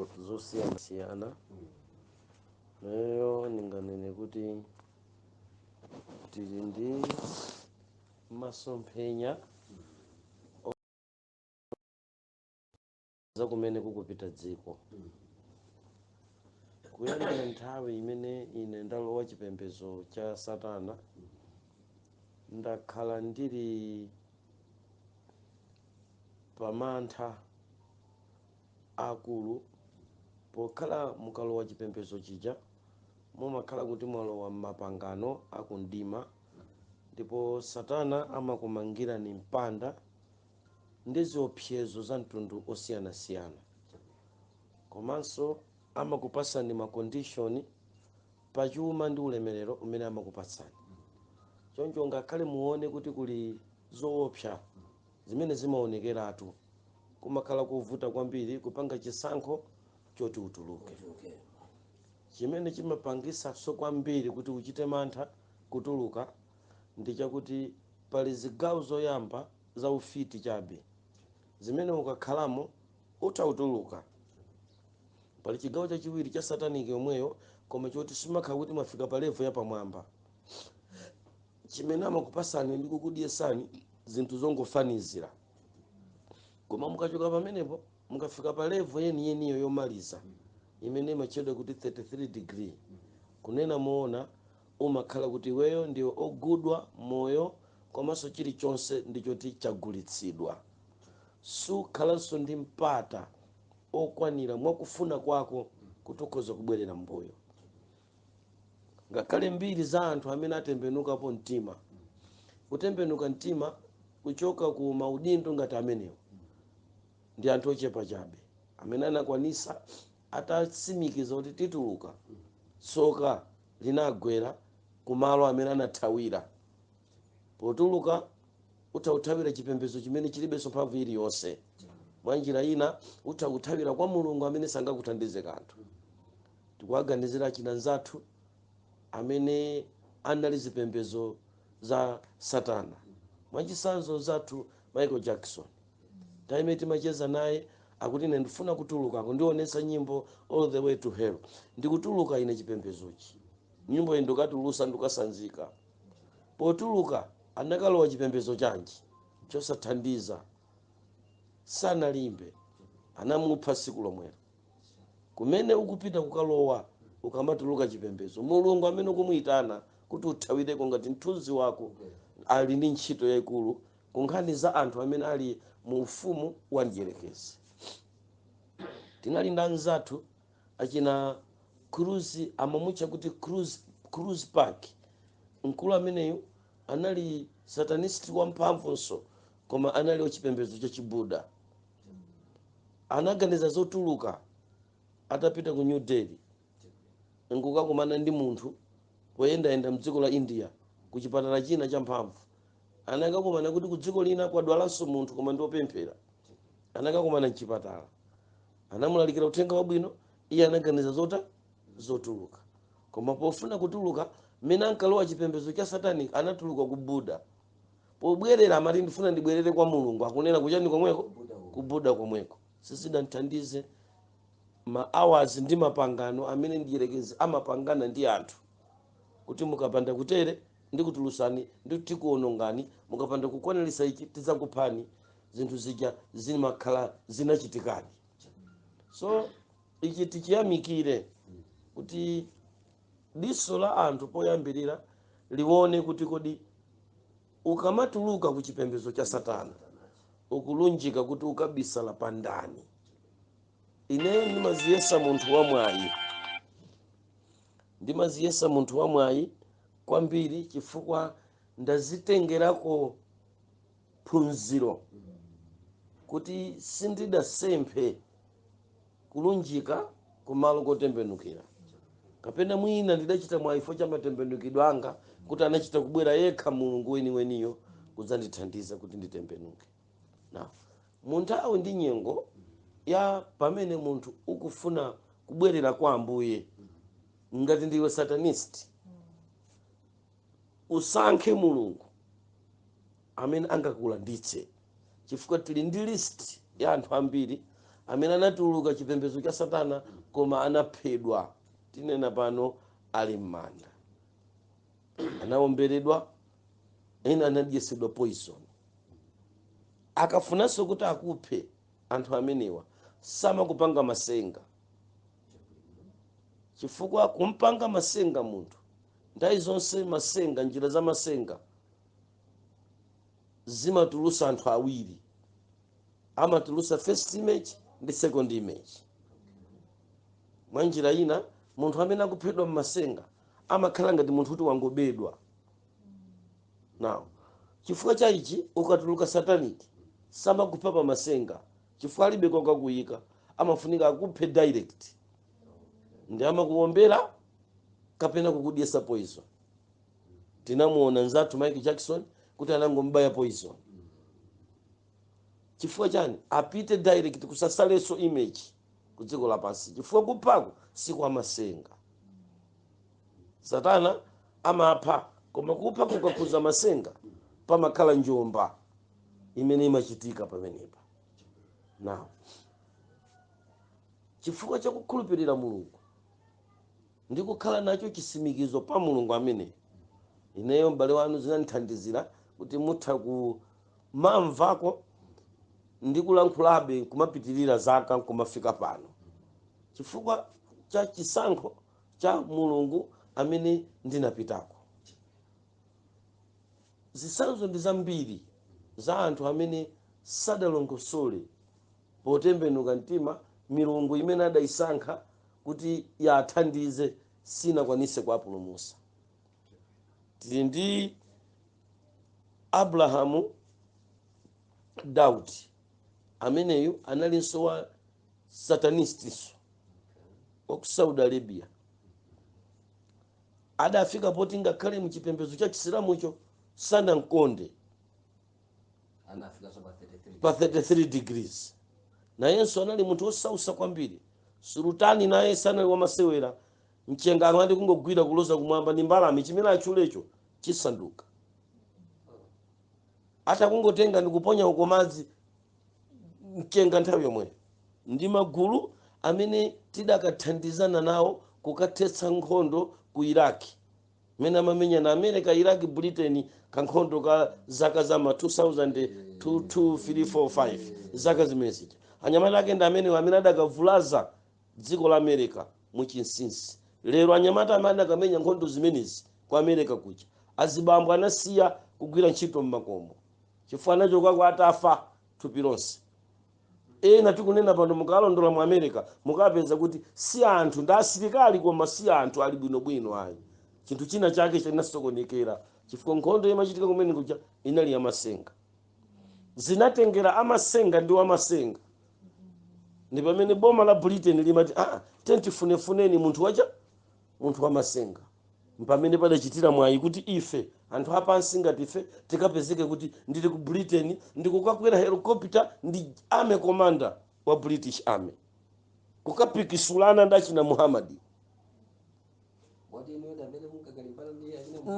zosiyana nayo ninganene kuti tili ndi masomphenya za kumene kukupita dziko. Kuyambira nthawi imene ine ndalowa chipembedzo cha Satana, ndakhala ndili pamantha akulu pokhala mukalowa chipembedzo chija mumakhala kuti mwalowa m'mapangano akundima, ndipo Satana amakumangirani mpanda ndi ziopsezo za mtundu osiyanasiyana, komanso amakupasani makondishoni pachuma ndi ulemerero umene amakupatsani. Choncho ngakhale muone kuti kuli zoopsa zimene zimaonekeratu, kumakhala kuvuta kwambiri kupanga chisankho choti utuluke. Chimene chimapangisanso kwambiri kuti uchite mantha kutuluka ndi chakuti pali zigawo zoyamba za ufiti chabe zimene ukakhalamo utautuluka. Pali chigawo chachiwiri cha sataniki yomweyo, koma choti simakhala kuti mwafika pa level ya pamwamba, chimene amakupasani ndi kukudyesani zinthu zongofanizira. Koma mukachoka pamenepo mukafika pa level yeniyeniyo yomaliza imene imachedwa kuti 33 degree, kunena moona umakhala kuti weyo ndiyo ogudwa moyo, komanso chilichonse ndichoti chagulitsidwa. Sukhalanso ndi mpata okwanira mwakufuna kwako kuti ukhoza kubwerera mbuyo. Ngakhale mbiri za anthu amene atembenukapo mtima, kutembenuka mtima kuchoka ku maudindo ngati amenewo ndi anthu ochepa chabe amene anakwanisa atatsimikiza kuti tituluka tsoka linagwera kumalo amene anathawira. Potuluka utakuthawira chipembedzo chimene chilibenso mphamvu iliyonse. Mwanjira ina utakuthawira kwa Mulungu amene sangakuthandize kanthu. Tikuwaganizira achinanzathu amene anali zipembedzo za Satana. Mwachisanzo zathu Michael Jackson, time timacheza naye akuti ine ndifuna kutuluka, kundionesa nyimbo All the Way to Hell. Ndikutuluka ine chipembedzochi, nyimbo iyi ndikatulusa ndikasanzika. Potuluka anakalowa chipembedzo chanji chosathandiza, sanalimbe, anamupha siku lomwelo. Kumene ukupita kukalowa ukamatuluka chipembedzo, Mulungu amene ukumuyitana kuti uthawireko ngati mthunzi wako ali ndi ntchito yayikulu ku nkhani za anthu amene ali mu ufumu wa mdierekezi. Tinali ndi anzathu achina Cruise, amamutcha kuti Cruise Park. Mkulu ameneyu anali satanist wamphamvunso, koma anali ochipembedzo cha Chibuda. Anaganiza zotuluka atapita ku New Delhi nkukakumana ndi munthu poyendayenda mdziko la India ku chipatala china cha mphamvu. Anakakumana kuti ku dziko lina kwadwalanso munthu koma ndiopemphera. Anakakumana mchipatala, anamulalikira uthenga wabwino, iye anaganiza zotuluka. Koma pofuna kutuluka, mmene ankalowa chipembedzo cha Satani anatuluka ku Buda. Pobwerera amati ndifuna ndibwerere kwa Mulungu, akunena kuchani komweko? Ku Buda komweko. Sizidathandize ma hours ndi mapangano amene mdierekezi amapangana ndi anthu kuti mukapanda kutere ndi kutulusani ndi tikuonongani, mukapanda kukwanirisa ichi tidzakuphani. Zinthu zija zimakhala zinachitikani. So ichi tichiyamikire kuti diso la anthu poyambirira liwone kuti kodi ukamatuluka ku chipembedzo cha Satana ukulunjika kuti ukabisala pandani. Ine ndimaziyesa munthu wa mwayi kwambiri chifukwa ndazitengerako phunziro kuti sindidasemphe kulunjika kumalo kotembenukira. Kapena mwina ndidachita mwayifo cha matembenukidwe anga kuti anachita kubwera yekha Mulungu weniweniyo kudzandithandiza kuti nditembenuke. Munthawi ndi nyengo ya pamene munthu ukufuna kubwerera kwa Ambuye, ngati ndiwe satanist, usankhe Mulungu amene angakulanditse, chifukwa tili ndi list ya anthu ambiri amene anatuluka chipembedzo cha Satana koma anaphedwa, tinena pano ali m'manda, anawomberedwa, ena anadyesedwa poison. Akafunanso kuti akuphe anthu amenewa samakupanga masenga, chifukwa kumpanga masenga munthu nthawi zonse masenga, njira za masenga zimatulusa anthu awiri, amatulusa first image ndi second image. Mwa njira ina munthu amene akuphedwa m'masenga amakhala ngati munthu kuti wangobedwa. Now chifukwa cha ichi ukatuluka satanic samakupha pa masenga, chifukwa alibe kokakuyika, amafunika akuphe direct, ndi amakuwombera kapena kukudyesa poison. Tinamuona nzathu Michael Jackson kuti anangombaya poison. Chifukwa chani? Apite direct, kusasaleso image ku dziko lapansi, chifukwa kuphako si kwa masenga. Satana amapha, koma kupha kukakhuza masenga pamakhala njomba imene imachitika pamenepa. Now chifukwa cha kukhulupirira Mulungu ndi kukhala nacho chisimikizo pa Mulungu amene, ineyo m'bale wanu zinandithandizira kuti mutha kumamvako ndi kulankhulabe kumapitirira zaka kumafika pano, chifukwa cha chisankho cha Mulungu amene ndinapitako. Zisanzo ndi zambiri za anthu amene sadalongosole potembenuka mtima milungu imene adayisankha kuti yathandize sinakwanise kuwapulumutsa. Tili ndi Abrahamu, Daudi ameneyu analinso wa satanistiso wa ku Saudi Arabia, adafika poti ngakhale mchipembedzo cha Chisilamucho sanamkonde pa 33 degrees. Nayenso anali munthu osausa kwambiri. Sultani naye sanali wamasewera, mchenga amati kungogwira kuloza kumwamba ndi mbalame chimene achulecho chisanduka, atakungotenga ndi kuponya uko madzi mchenga nthawi yomwe. Ndi magulu amene tidakathandizana nawo kukathetsa nkhondo ku Iraki, mene amamenya na America, Iraki, Britain, kankhondo ka zaka zama 2002, 3, 4, 5 zaka zimezi. Anyamata ake ndi amene adakavulaza dziko la America muchinsinsi. Lero anyamata amene akamenya nkhondo zimenezi ku America kuja, azibambo anasiya kugwira ntchito m'makomo, chifukwa nacho kwako atafa thupi lonse. Ena tikunena pano mukalondola mu America mukapeza kuti si anthu ndi asilikali, koma si anthu ali bwinobwino ayi. Chinthu china chake chinasokonekera, chifukwa nkhondo imachitika kumene kuja inali ya masenga. Zinatengera amasenga ndi wamasenga. Ndi pamene boma la Britain limati tentifunefuneni munthu wacha, munthu wamasenga. Mpamene padachitira mwayi kuti ife anthu apansi ngati ife tikapezeke kuti ndili ku Britain ndikukakwera helicopter ndi army commander wa British Army kukapikisulana ndachina Muhammad.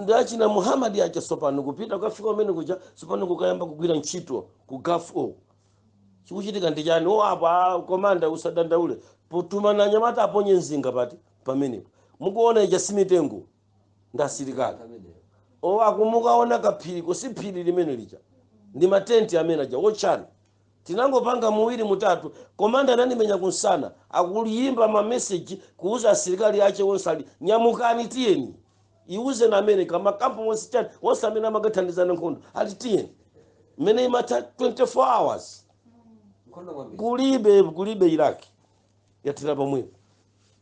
Ndachina Muhammad acha sopano kupita kukafika umene kuja sopano kukayamba kugwira ntchito ku Gulf War. Chikuchitika ndi chani? Apa komanda usadandaule potumana anyamata aponye nzinga pati pamenepo. Mukuona ija simitengo ndasilikali. Akumukaona kaphiri kosi phiri limene lija ndi matenti amene aja ochana. Tinangopanga muwiri mutatu, komanda anandimenya kunsana akuliyimba ma message kuuza asilikali ache wonsali nyamukani tiyeni. Iuze na America makampu wonse chani wonse amene amakathandizana nkhondo ati tiyeni. Mene imata 24 hours. Kulibe Iraki yatira pamwepo.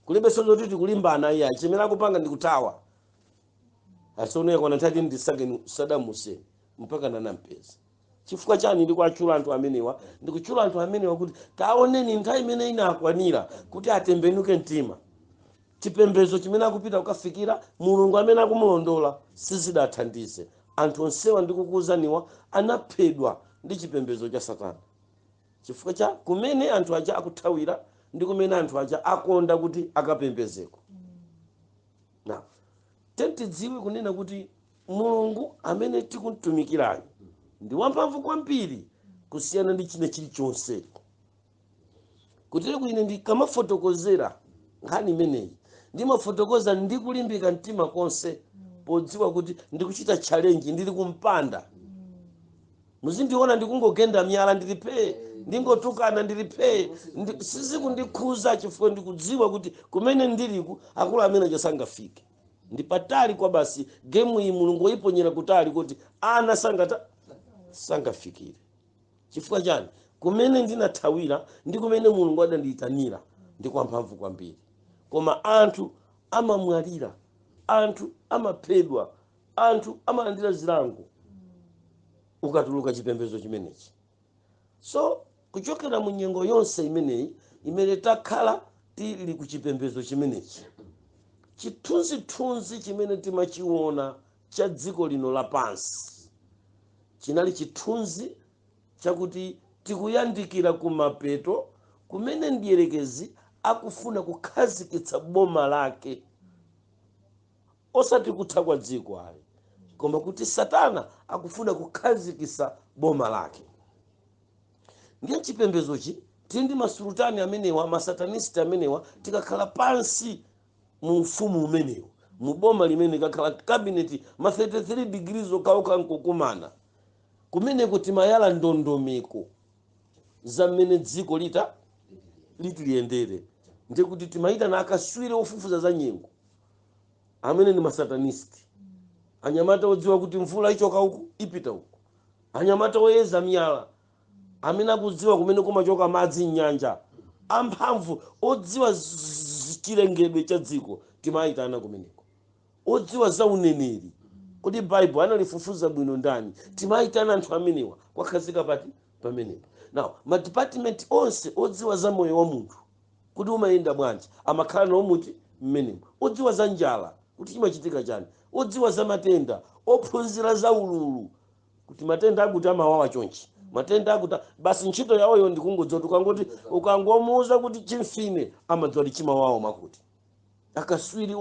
Kulibe sozo titi kulimbana iya chimene akupanga ndi kutawa. Asoneka kona ntati ndisake Saddam Hussein mpaka nanampeza. Chifukwa chani ndi kuachula anthu amenewa, ndi kuchula anthu amenewa kuti taoneni nthawi imene inakwanira kuti atembenuke mtima. Chipembedzo chimene akupita kukafikira Mulungu amene akumulondola sizidathandize. Anthu onsewa ndikukuuzaniwa anaphedwa ndi chipembedzo cha Satana. Chifukwa cha kumene anthu aja akuthawira ndi kumene anthu aja akonda kuti akapembezeko. Na tentidziwe kunena kuti Mulungu amene tikumtumikirani ndi wamphamvu kwambiri kusiyana ndi china chilichonse. kutero kuine ndikamafotokozera nkhani imeneyi ndimafotokoza ndikulimbika mtima konse podziwa kuti ndikuchita challenge ndili kumpanda. Muzindiona ndikungogenda miyala ndilipe ndingotukana ndilipe sizikundikhuza chifukwa ndikudziwa kuti kumene ndiliku akulu amene chasangafike ndipatali kwa basi gemu iyi mulungu woyiponyera kutali kuti ana sangafikire. Chifukwa chani? Kumene ndinathawira ndi kumene mulungu adandiyitanira ndi kwamphamvu kwambiri. Koma anthu amamwalira, anthu amaphedwa, anthu amalandira zilango ukatuluka chipembedzo chimenechi. So kuchokera mu nyengo yonse imeneyi imene takhala tili ku chipembedzo chimenechi, chithunzithunzi chimene timachiona cha dziko lino lapansi chinali chithunzi chakuti tikuyandikira kumapeto kumene mdierekezi akufuna kukhazikitsa boma lake, osati kutha kwa dziko ali, koma kuti Satana akufuna kukhazikitsa boma lake. Ndiye chipembedzochi tili ndi masultani amenewa, masatanisti amenewa, tikakhala pansi mu ufumu umenewo, mu boma limene kakhala cabinet ma 33 degrees okauka nkukumana kumene kuti mayala ndondomeko za mmene dziko litiliyendere. Ndiye kuti timaita na akaswire ofufuza za nyengo amene ni masatanisti, anyamata odziwa kuti mvula ichoka uku ipita uku, anyamata oyeza miyala amene akudziwa kumene kumachoka madzi nyanja, amphamvu odziwa chilengedwe cha dziko timayitana kumeneko, odziwa za uneneri kuti Bible analifufuza bwino ndani timayitana anthu amenewa kwakhazika pati pamenepo. Now ma department onse odziwa za moyo wa munthu kuti umayenda bwanji amakhala nawo muti mmenemo, odziwa za njala kuti chimachitika chani, odziwa za matenda, ophunzira za ululu kuti matenda akuti amawawa chonchi, matenda akuti basi ntchito yawoyo ndikungodziwa tukangoti ukangomuuza kuti chimfine amadziwa kuti chimawawa makuti. Akaswiri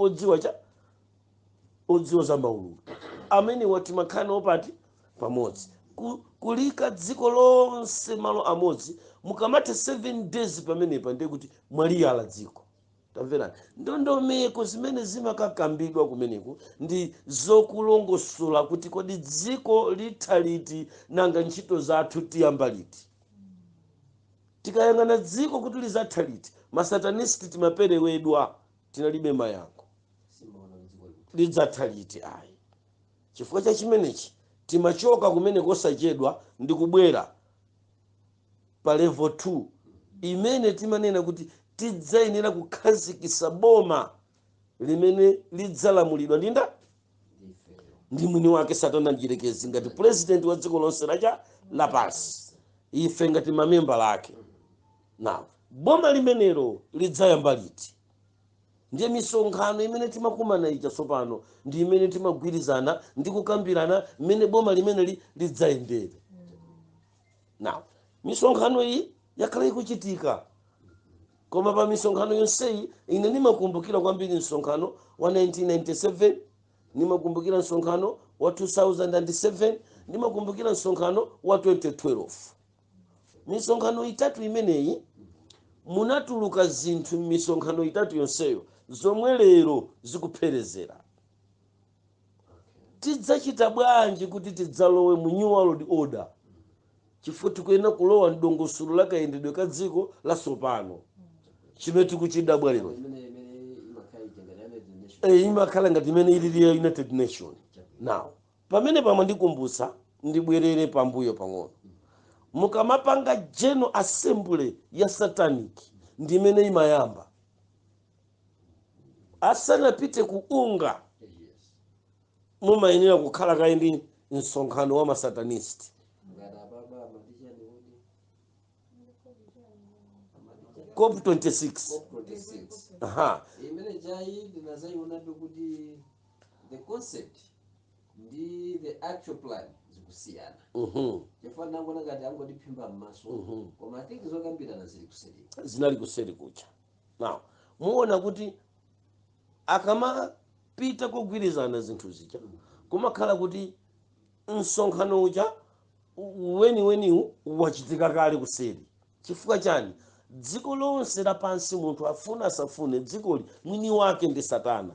odziwa za maululu amene wati makhana opati pamodzi kulika dziko lonse malo amodzi mukamate 7 days pamenepa ndiye kuti mwaliyala dziko. Tamverani, ndondomeko zimene zimakakambidwa kumeneko ndi zokulongosola kuti kodi dziko litha liti nanga ntchito zathu tiyamba liti. Tikayang'ana dziko kuti lizatha liti, masatanisti timaperewedwa tinalibe mayankho lidzatha liti ayi. Chifukwa cha chimenechi timachoka kumene kosachedwa ndi kubwera pa level 2 imene timanena kuti tidzayenera kukhazikitsa boma limene lidzalamulidwa ndi mwini wake Satana mdierekezi ngati president wa dziko lonse lapansi, ife ngati mamemba lake. Now boma limenelo lidzayamba liti? Ndiye misonkhano imene timakumana ija tsopano ndi imene timagwirizana ndi kukambirana mmene boma limene lidzayendere. Now misonkhano iyi yakhala ikuchitika, koma pa misonkhano yonseyi ine nimakumbukira kwambiri msonkhano wa 1997, nimakumbukira msonkhano wa 2007, nimakumbukira msonkhano wa 2012. Misonkhano itatu imeneyi munatuluka zinthu m'misonkhano itatu yonseyo zomwe lero zikupherezera. Tidzachita bwanji kuti tidzalowe mu new world order chifukwa tikuyenera kulowa ndongosolo la kayendedwe ka dziko latsopano chimene tikuchidabwa lero imakhala ngati imene ili ya United Nation. Now pamene pamwe ndikumbutsa ndibwerere pambuyo pang'ono, mukamapanga General Assembly ya Satanic ndi imene imayamba asanapite kuunga mumayenera kukhala kaindi msonkhano wa masatanisti. COP26 aha imene jai ndinazayiona kuti the concept ndi the actual plan zikusiyana. Chifukwa ndangona ngati angodiphimba m'maso koma I think zokambirana zinali kuseri kucha. Now muona kuti akamapita kugwirizana zinthu zija kumakhala kuti msonkhano uja weniweniwu wachitika kale kuseri. Chifukwa chani? dziko lonse lapansi munthu afuna asafune dzikoli mwini wake ndi Satana.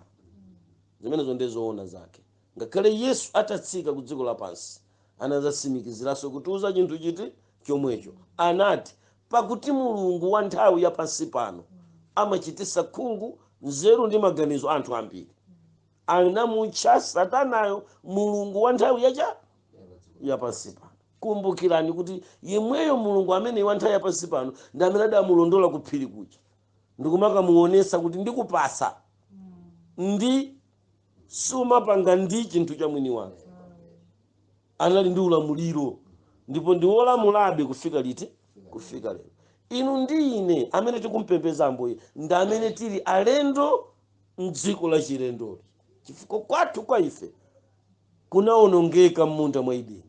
Zimenezo ndizoona zake. Ngakhale Yesu atatsika ku dziko lapansi anazatsimikiziranso kutiuza chinthu chiti chomwecho. Anati pakuti mulungu wa nthawi yapansi pano amachititsa khungu nzeru ndi maganizo anthu ambiri. Anamutcha Satanayo mulungu wa nthawi yapansi pano. Kumbukirani kuti yemweyo mulungu amene wa nthawi yapansi pano ndi amene adamulondola ku phiri kuja ndikumakamuonesa kuti ndikupasa ndi sumapanga ndi chinthu cha mwini wake. Anali ndi ulamuliro ndipo ndi wolamulabe kufika liti? Kufika lero. Inu ndi ine amene tikumpembedza Ambuye ndi amene tili alendo mdziko la chilendoli. Chifukwa kwathu kwa ife kunaonongeka m'munda mwa Edeni.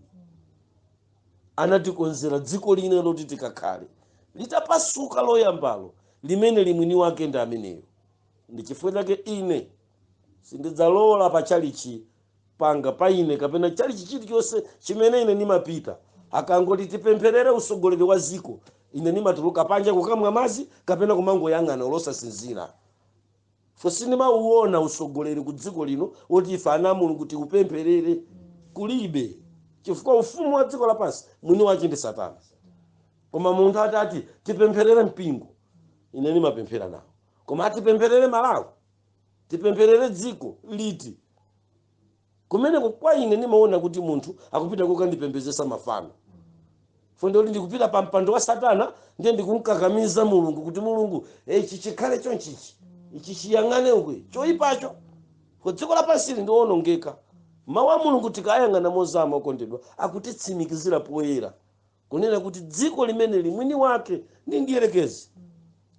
Anatikonzera dziko lina loti tikakhale litapasuka loyambalo limene limwini wake ndi ameneyo. Ndi chifukwa chake ine sindidzalola pa chalichi panga pa ine kapena chalichi chilichonse chimene ine nimapita akangoti tipempherere usogoleri wa dziko ine nimatuluka panja kukamwa madzi kapena kumangoyang'ana losasinzira. Sinimauona usogoleri ku dziko lino woti ife ana Mulungu tikupempherere. Kulibe. Chifukwa ufumu wa dziko lapansi mwini wake ndi Satana. Koma munthu atati tipempherere mpingo ine nimapemphera nawo. Koma atipempherere Malawi tipempherere dziko liti kumene kwa ine nimaona kuti munthu akupita kokandipembedzesa mafano. Fondoli ndikupita pa mpando wa Satana ndiye ndikumkakamiza Mulungu kuti Mulungu ichi chikhale chonchichi ichi chiyang'ane ukwe choyipacho. Ku dziko lapansi ndiwonongeka. Mawu a Mulungu tikayang'ana mozama okondedwa akutitsimikizira poyera kunena kuti dziko limene limwini wake ndi ndiyelekezi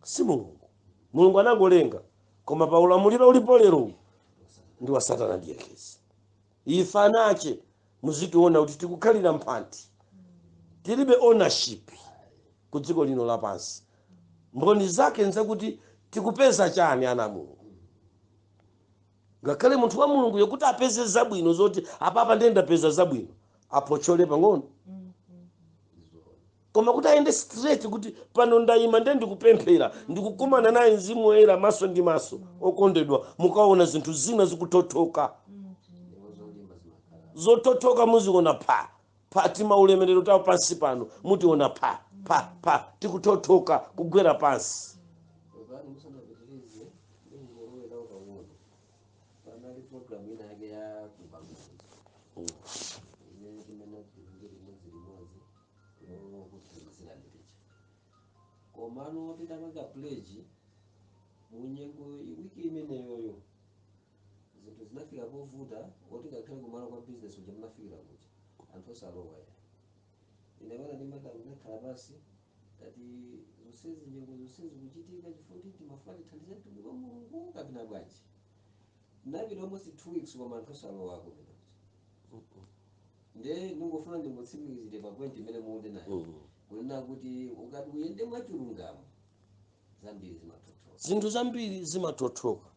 si Mulungu. Mulungu anangolenga koma pa ulamuliro ulipo lero ndi wa Satana ndiyelekezi. Ife anache muzitiona kuti tikukhalira mphanthi tilibe ownership ku dziko lino lapansi. Mboni zake nzakuti tikupeza chani ana Mulungu. Ngakhale munthu wa Mulungu yokuti apeze zabwino zoti apapa ndenda peza zabwino apochole pang'ono. Koma kuti aende straight kuti pano ndayima ndiye ndikupemphera ndikukumana naye Mzimu Woyera maso ndi maso okondedwa mukaona zinthu zina zikutothoka. Zototoka muziona pa tima ulemerero tawo pansi pano mutiona pa tikutothoka kugwera pansi. Komano titamanga pledge munyengo wiki imeneyoyo zinthu zinafika povuta oti ngakhale kumalo kwa business uja munafika kuti anthu osalowa ya. Ine bana ndimakhala basi tati zonsezi nyengo zonsezi kuchitika chifukwa timafuna tithandize mtumiki wa Mulungu kapena bwanji. Napita almost 2 weeks koma anthu osalowa ako kuti nde ndingofuna ndingotsimikizire pa point imene muonde nayo kunena kuti ukati uyende mwachilungamo zambiri zimatothoka. Zinthu zambiri zimatothoka.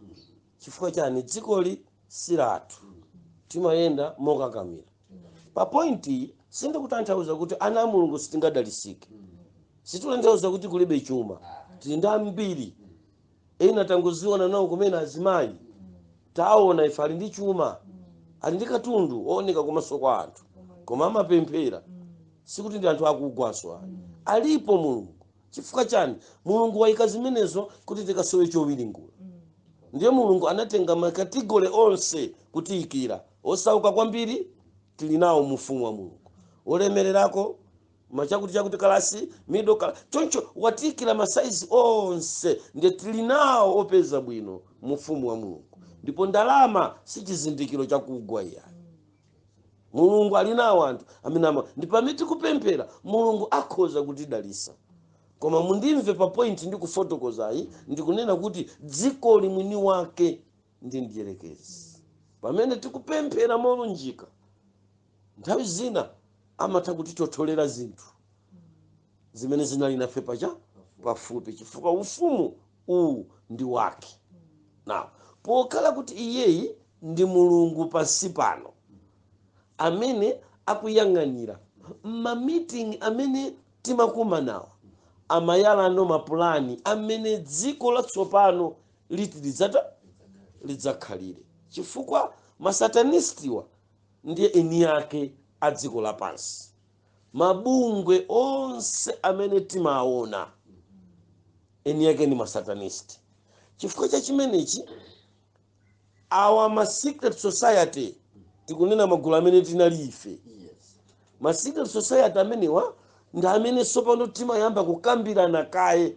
Chifukwa chani? Dzikoli silathu timayenda mokakamira. Pa pointi sindikutanthauza kuti ana a Mulungu sitingadalisike. Situtanthauza kuti kulibe chuma. Tili ndi ambiri. Ena tangoziona nawo kumene azimayi taona ife ali ndi chuma ali ndi katundu ooneka kumaso kwa anthu koma amapemphera sikuti ndi anthu akugwaso alipo Mulungu. Chifukwa chani? Mulungu waika zimenezo kuti tikasowe chowiringula. Ndiye Mulungu anatenga makategori onse kutiyikira. Osauka kwambiri tili nawo mufumu wa Mulungu. Olemererako chakuti kalasi middle class choncho watiyikira masaizi onse ndiye tili nawo opeza bwino mufumu wa Mulungu. Ndipo ndalama si chizindikiro chakugwa iya. Mulungu ali nawo anthu amene ndi pamene tikupemphera Mulungu akhoza kutidalisa. Koma mundimve pa point ndi kufotokozayi ndikunena kuti dziko limwini wake ndi ndiyelekezi. Pamene tikupemphera molunjika nthawi zina amatha kutitotolera zinthu zimene zinali nafe pafupi chifukwa ufumu uwu ndi wake. Now pokhala kuti iyeyi ndi Mulungu pansi pano amene akuyang'anira ma meeting amene timakuma nawo amayalano mapulani amene dziko latsopano liti lidzakhalire, chifukwa masatanistiwa ndiye eni ake a dziko lapansi. Mabungwe onse amene timaona eni yake ni masatanisti. Chifukwa cha chimenechi awa ma secret society tikunena magulu amene tinali ife, ma secret society amenewa ndi amene sopano timayamba kukambirana kaye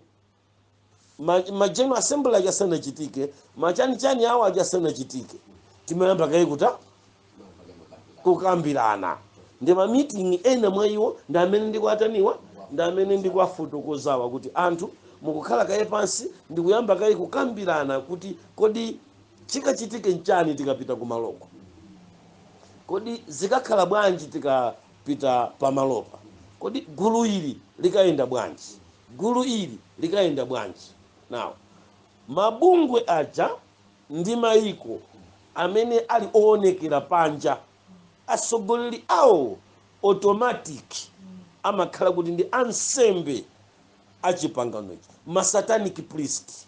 majeno assembly ajasanachitike, machani awo ajasanachitike, timayamba kaye kukambirana. Ndi ma meeting ena mwa iwo ndi amene ndikuataniwa ndi amene ndikuafotokozawa kuti anthu mukukhala kaye pansi ndikuyamba kaye kukambirana kuti kodi chikachitike nchani tikapita kumaloko, kodi zikakhala bwanji tikapita pamalopa, kodi gulu ili likayenda bwanji, gulu ili likayenda bwanji. Now mabungwe aja ndi maiko amene ali oonekera panja, asogoleri awo automatic amakhala kuti ndi ansembe achipangano ichi, ma satanic priest.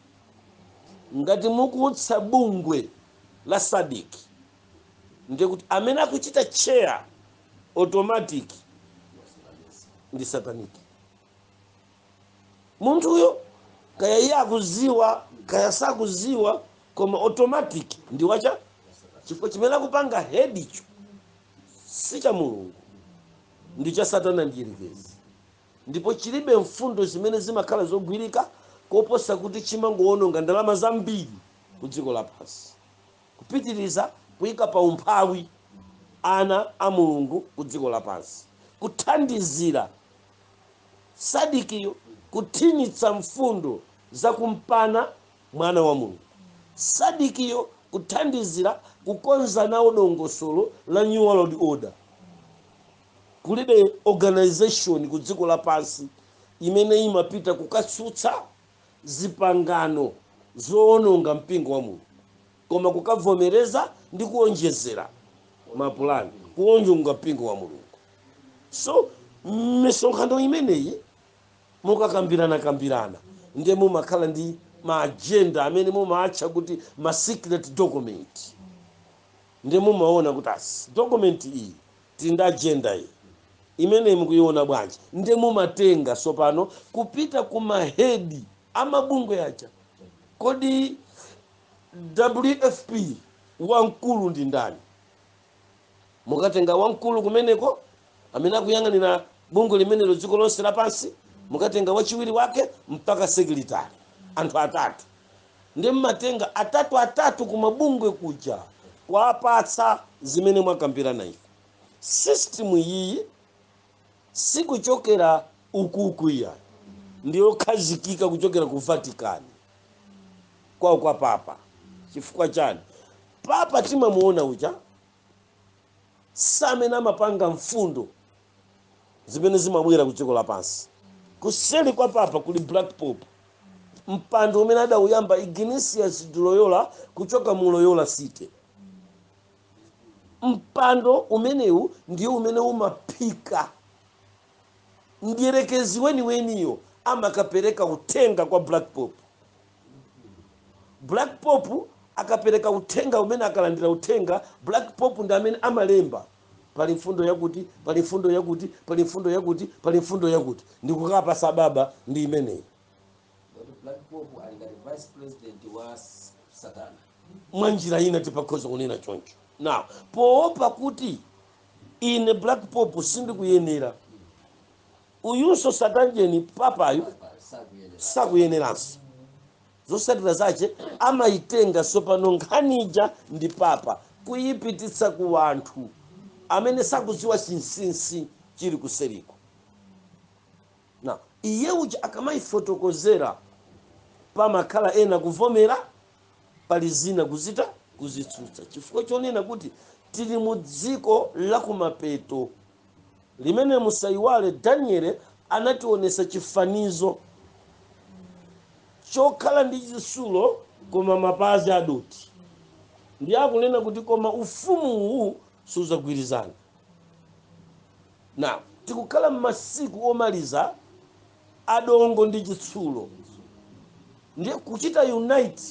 Ngati mukutsa bungwe la sadiki ndiye kuti amene akuchita chair automatic ndi satanic. Munthu uyo kaya iye akuziwa kaya sakuziwa koma automatic ndi wacha, chifukwa chimene akupanga head icho si cha Mulungu, ndi cha Satana ndiyerekezi. Ndipo chilibe mfundo zimene zimakhala zogwirika koposa kuti chimangoononga ndalama zambiri ku dziko lapansi, kupitiriza kuyika pa umphawi ana a Mulungu ku dziko lapansi, kuthandizira sadikiyo kuthinitsa mfundo za kumpana mwana wa Mulungu, sadikiyo kuthandizira kukonza nawo dongosolo la New World Order. Kulibe organization ku dziko lapansi imene imapita kukatsutsa zipangano zoononga mpingo wa Mulungu, koma kukavomereza ndi kuonjezera mapulani kuonjonga mpingo wa Mulungu. So misonkhano imeneyi mukakambirana ndiye mumakhala ndi ma agenda amene mumaatcha kuti ma secret document. Ndiye mumaona kuti document iyi tinda agenda iyi imene mukuiona bwanji, ndiye mumatenga sopano kupita ku mahedi amabungwe aja. Kodi WFP wamkulu ndi ndani? Mukatenga wamkulu kumeneko amene akuyang'anira bungwe limenelo dziko lonse lapansi, mukatenga wachiwiri wake mpaka sekretari, anthu atatu. Ndiye mmatenga atatu kumabungwe kuja kuapatsa zimene mwakambirana ife. System iyi sikuchokera ukuku iya, ndiyo khazikika kuchokera ku Vatican kwa Papa. Chifukwa chani? Papa timamuona uja samene amapanga mfundo zimene zimabwera ku dziko lapansi. Kuseli kwa Papa kuli Black Pope, mpando umene adawuyamba Ignatius de Loyola kuchoka mu Loyola City. Mpando umenewu ndiyo umene umaphika ndiyerekezi weniyo amakapereka utenga kwa Black Pope. Black Pope akapereka utenga umene akalandira utenga, Black Pope ndi amene amalemba pali mfundo yakuti, pali mfundo yakuti, pali mfundo yakuti, pali mfundo yakuti, ndikukapa sababa ndi imeneyi. Black Pope ali ngati vice president wa Satana. Mwanjira ina tipakhoza kunena choncho. Now poopa kuti ine Black Pope sindikuyenera, uyunso Satanjeni papayu sakuyeneranso. Zosatira zache amaitenga sopano nkhanija ndi Papa kuyipititsa ku anthu amene sakuziwa chinsinsi chili kuseriko. Na iye uja akamayifotokozera pamakhala ena kuvomera, pali zina kuzitsutsa. Chifukwa chonena kuti tili mu dziko la kumapeto limene musayiwale Daniel anationesa chifanizo chokhala ndi chisulo koma mapazi adoti. Ndi akunena kuti koma ufumu uwu suzagwirizana. Na tikukhala m'masiku omaliza adongo ndi chitsulo. Ndiye kuchita unite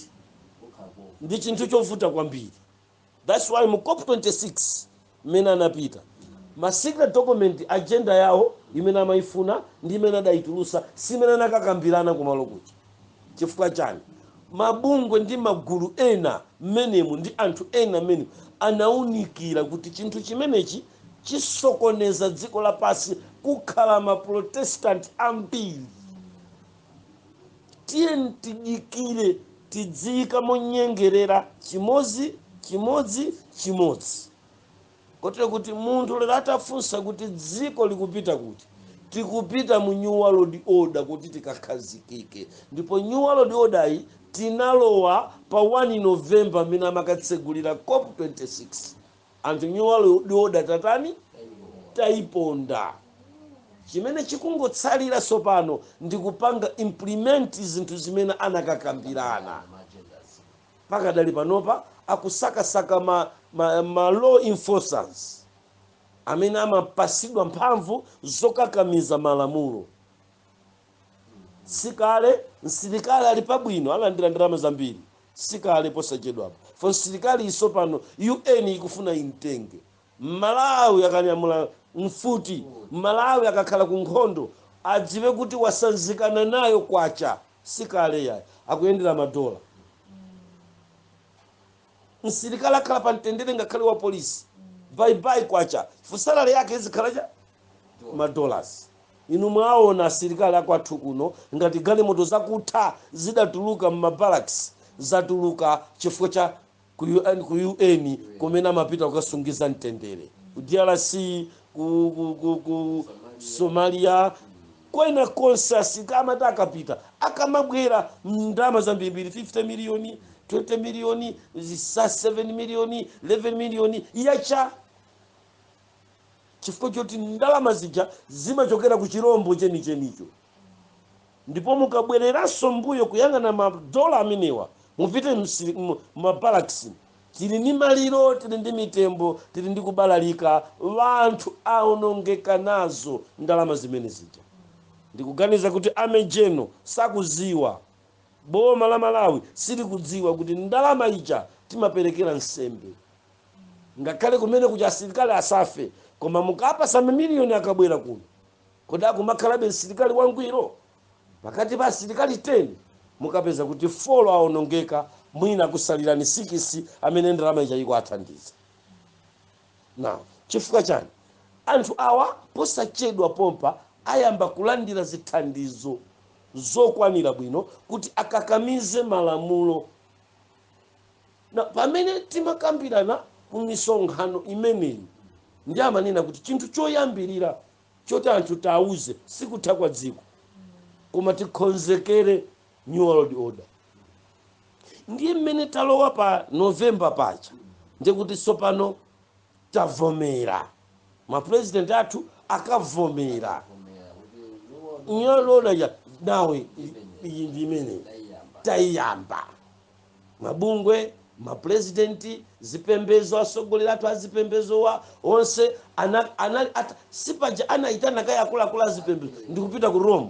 ndi chinthu chovuta kwambiri. That's why mu COP26 mmene anapita ma secret document agenda yawo imene amaifuna ndi imene adayitulusa simene anakakambirana kumalo kucha. Chifukwa chani? Mabungwe ndi magulu ena mmenemu ndi anthu ena mmenemu anaunikira kuti chinthu chimenechi chisokoneza dziko lapasi kukhala ma protestant ambiri. Tiye tidikire tidzika monyengerera chimodzi. Kotero kuti munthu lero atafunsa kuti dziko likupita kuti, tikupita mu new world order kuti tikakhazikike. Ndipo new world order iyi tinalowa pa 1 November mina amakatsegulira COP26. Anthu new world order tatani taiponda. Chimene chikungotsalira sopano ndi kupanga implement zinthu zimene anakakambirana. Pakadali panopa akusakasaka ma law enforcers amene amapasidwa mphamvu zokakamiza malamulo. Sikale msilikali ali pabwino alandira ndalama zambiri. Sikale posachedwapo. Fo msilikali isopano UN ikufuna imtenge. Malawi akanyamula mfuti, Malawi akakhala ku nkhondo adziwe kuti wasanzikana nayo kwacha. Sikale yayi akuyendera madola. Msilikali akhala pa mtendere ngakhale wa polisi bye kwacha fusalale yake izikhala madollars. Inu mwaona asilikali akwathu kuno ngati galimoto zakutha zidatuluka mmabarracks zatuluka chifukwa cha ku UN kumene amapita kukasungiza mtendere. Ku DRC, ku Somalia, kwena konse asikama takapita akamabwera ndalama zambiri 50 million 20 million 7 million 11 million yacha. Chifukwa choti ndalama zija zimachokera ku chirombo chenichenicho. Ndipo mukabwereranso mbuyo kuyang'ana madola amenewa mupite mabarracks tili ndi maliro, tili ndi mitembo, tili ndi kubalalika, wanthu aonongeka nazo ndalama zimene zija. Ndikuganiza kuti amejeno sakuziwa, boma la Malawi silikudziwa kuti ndalama ija timaperekera nsembe. Ngakhale kumene kuja asilikali asafe, koma mukapasa mamiliyoni akabwera kuno kodi akumakhalabe asilikali wangwiro. Pakati pa asilikali 10 mukapeza kuti 4 aonongeka, mwina kusalirani 6 amene ndalama ija iko athandiza. Now chifukwa chani anthu awa posachedwa pompa ayamba kulandira zithandizo zokwanira bwino kuti akakamize malamulo. Na pamene timakambirana ku misonkhano imeneyi ndi amanena kuti chinthu choyambirira choti anthu tauze sikutha kwa dziko koma tikonzekere new world order. Ndiye mmene talowa pa November pacha ndikuti sopano tavomera, ma president athu akavomera new world order ya nawe imene tayamba. Mabungwe, ma president, zipembezo, asogolera athu azipembezo wa onse sipaja anaitana kaya akula zipembezo ndikupita ku Rome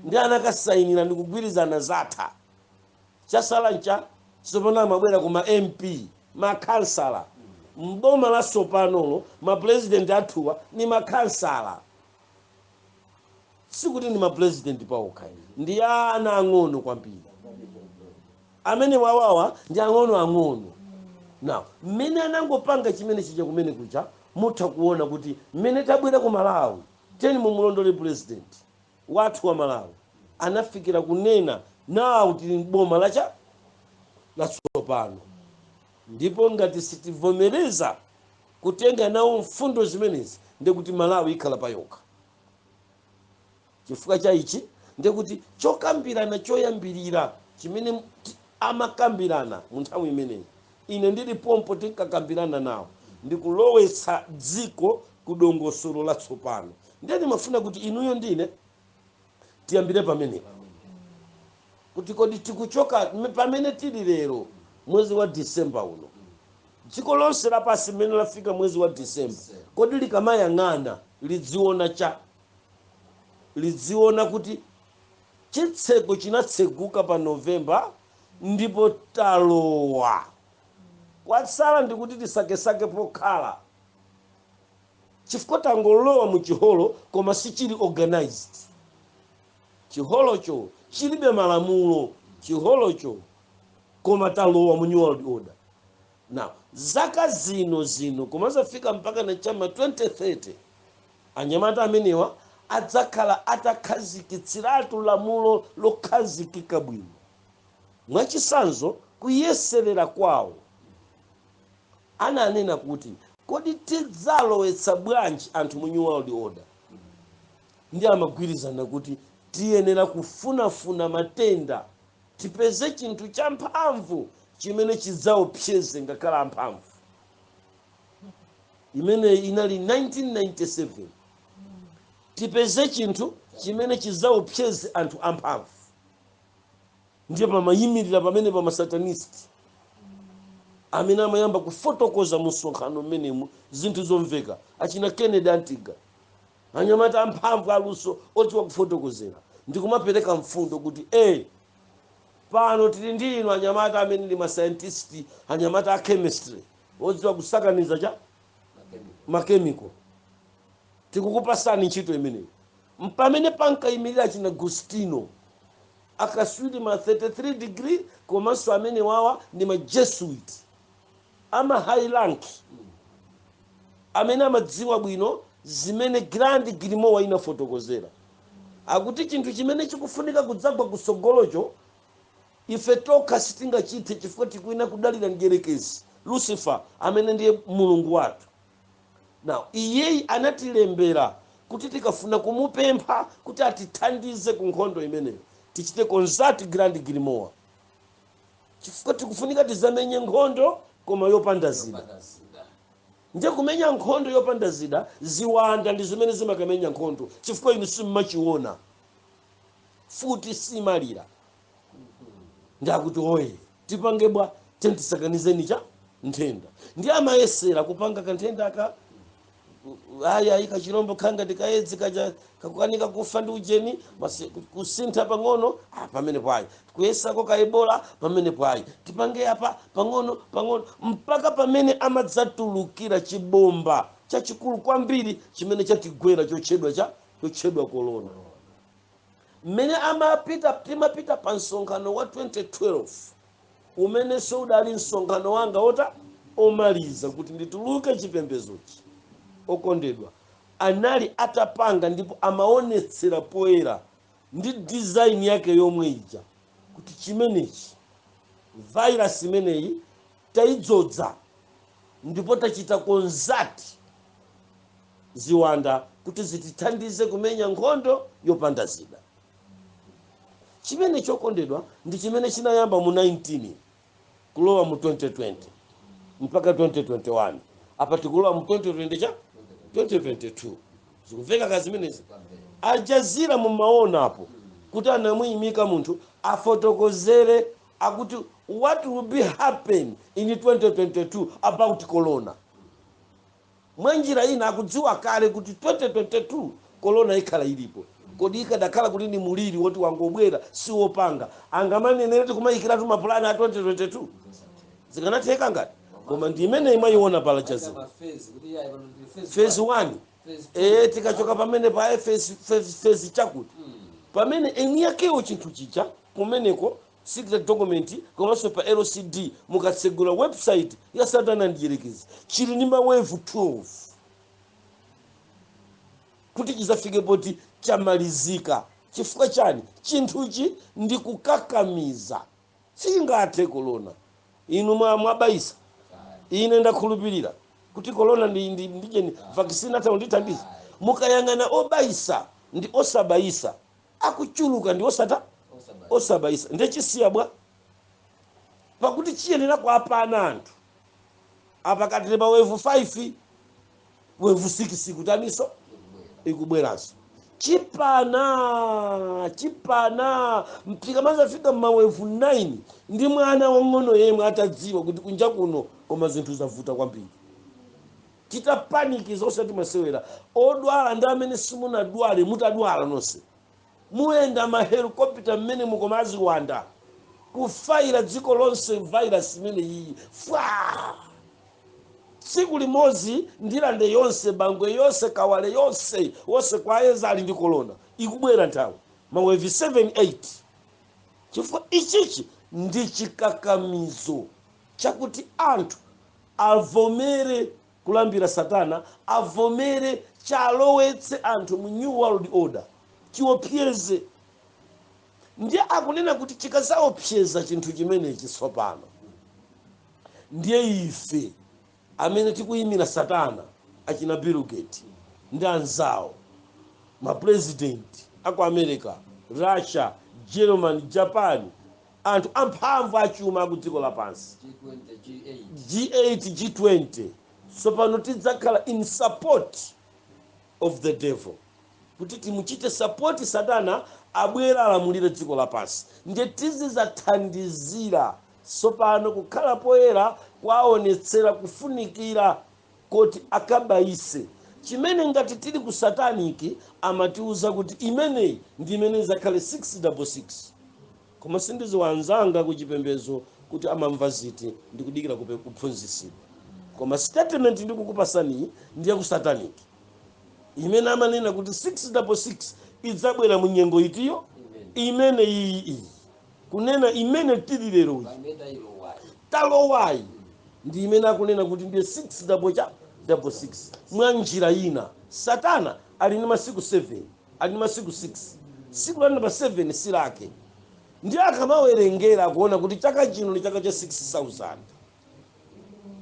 ndi anakasainira ndikugwirizana zatha. Chasala ncha sopano amabwera kuma MP, ma kansala. Mboma la sopano ma president athuwa ni ma kansala. Sikuti ni ma president paokha, ndi ana ang'ono kwambiri. Amene wawawa ndi ang'ono. Now mmene anangopanga chimene chija kumene kucha mutha kuona kuti mmene tabwera ku Malawi teni mumulondole president wathu wa Malawi anafikira kunena nawo tili mboma lacha la sopano. Ndipo ngati sitivomereza kutenga nawo mfundo zimenezi ndikuti Malawi ikhala payokha. Chifukwa cha ichi ndikuti chokambirana choyambirira chimene amakambirana mu nthawi imeneyi ine ndili pompo tinkakambirana nawo ndikulowetsa dziko ku dongosolo la tsopano. Ndiye ndimafuna kuti inuyo ndine tiyambire pamenepo kuti kodi tikuchoka pamene tili lero mwezi wa December uno. Dziko lonse lapasi mmene lafika mwezi wa December kodi likamayang'ana lidziona cha lidziona kuti chitseko chinatseguka pa Novemba ndipo talowa. Kwatsala ndikuti tisakesake pokhala chifukwa tangolowa mu chiholo koma sichili organized. Chiholocho chilibe malamulo, chiholocho koma talowa mu new world order. Now zaka zino koma zafika mpaka na chama 2030 anyamata amenewa adzakhala atakhazikitsiratu lamulo lokhazikika bwino. Mwachisanzo kuyeserera kwawo ananena kuti kodi tidzalowetsa bwanji anthu mu new world order. Ndi amagwirizana kuti tiyenera kufunafuna matenda tipeze chinthu champhamvu chimene chidzaopseze ngakhale amphamvu. Imene inali 1997. Tipeze chinthu chimene chidzaopseze anthu amphamvu. Ndiye pamayimirira pamene pamasatanisti amene amayamba kufotokoza musonkhano mmenemu zinthu zomveka achina Kennedy Antiga anyamata amphamvu aluso odziwa kufotokozera ndikumapereka mfundo kuti pano tili ndi inu anyamata amene ndi mascientist anyamata a chemistry odziwa kusakaniza cha makemiko tikukupasani ntchito imeneyo. Mpamene pankayimirira achina Agustino akaswiri ma 33 degree komanso amene wawa ndi ma Jesuit ama high rank amene amadziwa bwino zimene Grand Grimoire inafotokozera akuti chinthu chimene chikufunika kudzagwa kusogolocho ife tokha sitingachithe chifukwa tikuina kudalira mdierekezi Lucifer amene ndiye mulungu wathu. Now iyeyi anatilembera kuti tikafuna kumupempha kuti atithandize ku nkhondo imeneyo tichite consult Grand Grimoire chifukwa tikufunika tizamenye nkhondo koma yopanda zida. Nje kumenya nkhondo yopanda zida ziwanda ndi zimene zimakamenya nkhondo chifukwa inu simmachiona futi simalira. Ndakuti oye tipange bwa tentisakanizeni cha nthenda. Ndi amayesera kupanga kanthenda aka aya ikachirombo khanga ndikaedzi kaja kakukanika kufa ndi ujeni kusintha pang'ono pamene pwayi kuyesako ka Ebola pamene pwayi tipange apa pang'ono mpaka pamene amadzatulukira chibomba chachikulu kwambiri chimene chatigwera chochedwa corona. Mmene timapita pa msonkhano wa 2012 umene so udali msonkhano wanga omaliza kuti ndituluke chipembezochi. Okondedwa anali atapanga ndipo amaonetsera poera ndi design yake yomwe ija kuti chimenechi virus imeneyi taidzodza ndipo tachita konzati ziwanda kuti zitithandize kumenya nkhondo yopanda zida. Chimene chokondedwa ndi chimene chinayamba mu 19 kulowa mu 2020 mpaka 2021 apa tikulowa mu 2022 zikumveka kazi zimenezi. Al Jazeera mumaona apo kuti anamuyimika munthu afotokozere akuti what will be happen in 2022 about corona. Mwanjira ina akudziwa kale kuti 2022 corona ikhala ilipo. Kodi ikadakhala kuti ni muliri woti wangobwera siwopanga angamanenere kumayikiratu mapulani a 2022 zikanatheka ngati koma ndi imene imayiona pala Jazeera phase 1 tikachoka pamene pa phase chakuti pamene eni yakewo chinthu chicha kumeneko secret document komanso pa LCD mukatsegula website ya Satana ndiyerekezi chili ndi mawave 12 kuti chizafike poti chamalizika. Chifukwa chani chinthuchi ndi kukakamiza singathe corona. Inu mwabaisa ine ndakhulupirira kuti corona ndi vaccine atandithandiza. Mukayang'ana obaisa ndi osabaisa akuchuluka ndi osabaisa ndechisiya bwa pakuti chiyenera kwapana anthu apakati pa wave 5 wave 6 kutaniso ikubweranso chipana mpika mazafika mmawevu 9 ndi mwana wang'ono yemwe atadziwa kuti kunja kuno koma zinthu zavuta kwambiri. Tita paniki zosati masewera odwala ndi amene simunadwale mutadwala nonse muyenda mahelikopita mmene mukomazi wanda kufaira dziko lonse virus imene iyi fwa tsiku limodzi ndilande yonse bangwe yonse kawale yonse wonse kwayeza ali ndi corona ikubwera nthawi mawevi 7-8 chifukwa ichichi ndi chikakamizo chakuti anthu avomere kulambira satana, avomere chalowetse anthu mu new world order chiopyeze. Ndiye akunena kuti chikazaopyeza chinthu chimenechi tsopano ndiye ife amene tikuyimira satana achina Bill Gates ndi anzawo mapresident aku America, Russia, Germany, Japan, anthu amphamvu achuma ku dziko lapansi G8 G20 tsopano tidzakhala in support of the devil kuti timuchite support satana abwera alamulire dziko lapansi. Ndiye tizizathandizira tsopano kukhala poyera kwaonetsera kufunikira kuti akabayise chimene ngati tili ku sataniki amatiuza kuti imeneyi ndi imene zakhale 666 koma sindiziwanzanga kuchipembezo kuti amamva ziti ndikudikira kuphunzisidwa koma statement ndikukupasani ndiye ku sataniki imene amanena kuti 666 idzabwera mu nyengo itiyo imene iyi kunena imene tili lero talowayi ndi imene akunena kuti ndiye 666 mwa njira ina. Satana ali ndi masiku 7 ali ndi masiku 6 siku la namba 7 silake ndiye akamawerengera kuona kuti chaka chino ni chaka cha 6000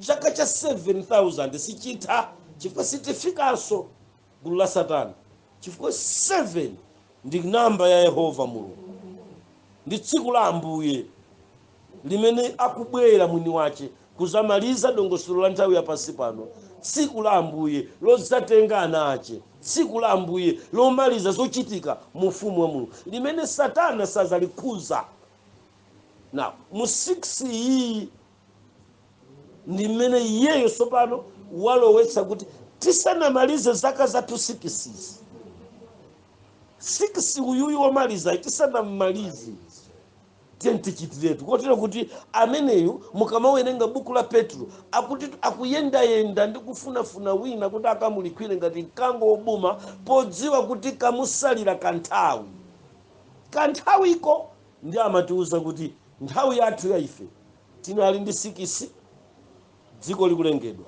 chaka cha 7000 sichitha chifukwa sitifikanso gulu la satana chifukwa 7 ndi namba ya Yehova Mulungu ndi tsiku la Ambuye limene akubwera mwini wace kuzamaliza dongosolo la nthawi ya pansi pano, tsiku la Ambuye lozatenga ana ace, tsiku la Ambuye lomaliza zochitika mu ufumu wa Mulungu limene satana sazalikhuza. Na mu 6 iyi ndi mmene iyeyo tsopano walowetsa kuti tisanamalize zaka zathu 6 uyuyu womaliza tisanamalize tichitiretu kotero kuti ameneyu mukamawerenga buku la Petro akuti akuyendayenda ndi kufunafuna wina kuti akamulikwire ngati mkango wobuma podziwa kuti kamusalira kanthawi iko ndi amatiuza kuti nthawi yathu ya ife tinali ndi 6 dziko likulengedwa,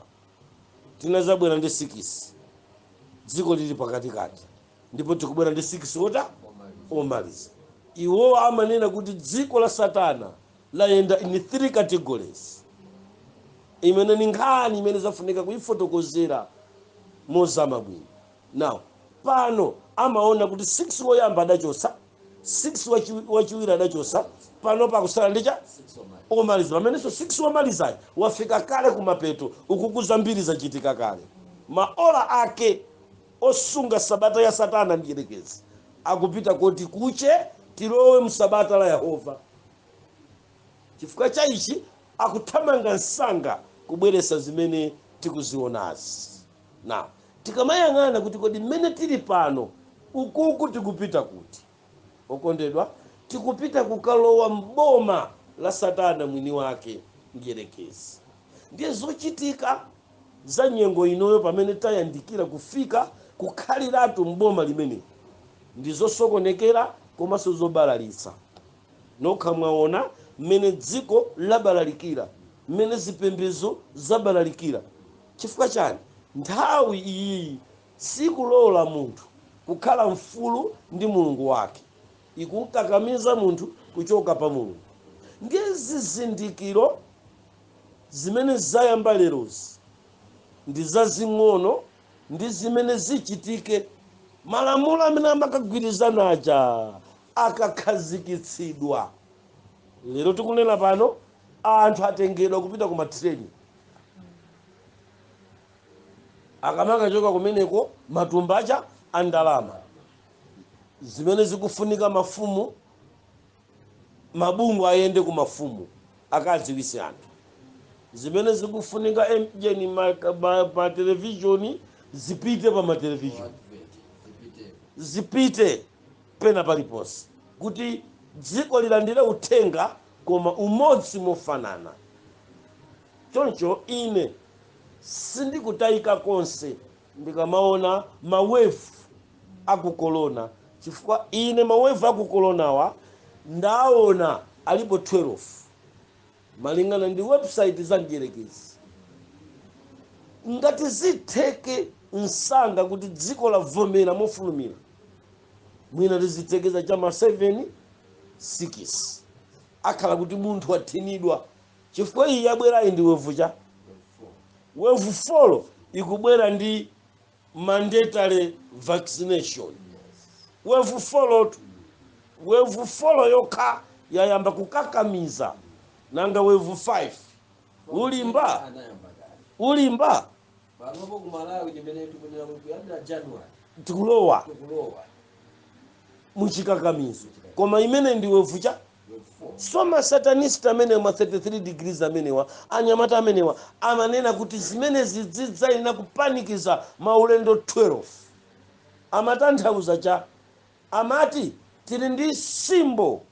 tinazabwera ndi 6 dziko lili pakatikati, ndipo tikubwera ndi 6 omaliza. Iwo amanena kuti dziko la satana layenda in 3 categories imene ni nkhani imene zafunika kuifotokozera mozama bwino. Now pano amaona kuti 6 woyamba adachosa, 6 wachiwiri adachosa, pano pakusala ndicha omaliza. Pamenenso 6 womalizayo wafika kale kumapeto ukukuza mbiri zachitika kale. Maola ake osunga sabata ya satana ndiyerekezi akupita kuti kuche tilowe msabata la Yehova. Chifukwa cha ichi akuthamanga nsanga kubweresa zimene tikuzionazi. Na tikamayang'ana kuti kodi mmene tili pano ukuku tikupita kuti okondedwa tikupita kukalowa mboma la satana mwini wake ndiyerekezi. Ndiye zochitika za nyengo inoyo pamene tayandikira kufika kukhaliratu mboma limene ndizosokonekera komanso zobalalitsa. Nokha mwaona mmene dziko labalalikira, mmene zipembedzo zabalalikira. Chifukwa chani? Nthawi iyi sikulola munthu kukhala mfulu ndi mulungu wake, ikukakamiza munthu kuchoka pa Mulungu. Ndiye zizindikiro zimene zayamba lerozi ndi zazing'ono ndi zimene zichitike malamulo amene amakagwirizana aja akakhazikitsidwa. Lero tikunena pano anthu atengedwa kupita ku matreni, akamakachoka kumeneko matumbacha andalama zimene zikufunika mafumu mabungu ayende ku mafumu akadziwise anthu, zimene zikufunika engine ma televisioni zipite pa ma televisioni zipite pena paliponse kuti dziko lilandire uthenga koma umodzi mofanana. Choncho ine sindikutayika konse ndikamaona mawevu akukolona, chifukwa ine mawevu akukolonawa ndaona alipo 12 malingana ndi website za mdierekezi. Ngati zitheke msanga kuti dziko lavomera mofulumira, mwina tizitekeza chama 7 6 akhala kuti munthu wathinidwa, chifukwa iyi yabwerayi ndi wevu cha wevu 4 ikubwera ndi mandatory vaccination. Wevu 4 wevu 4 yokha yayamba kukakamiza, nanga wevu 5 ulimba panopo kumalawi chimene tikunena kuyambira January tikulowa muchikakamizo, koma imene ndi wevu cha so masatanista amenewa ma 33 degrees amenewa anyamata amenewa amanena kuti zimene zidzaina kupanikiza maulendo 12. Amatanthauza cha amati tili ndi simbo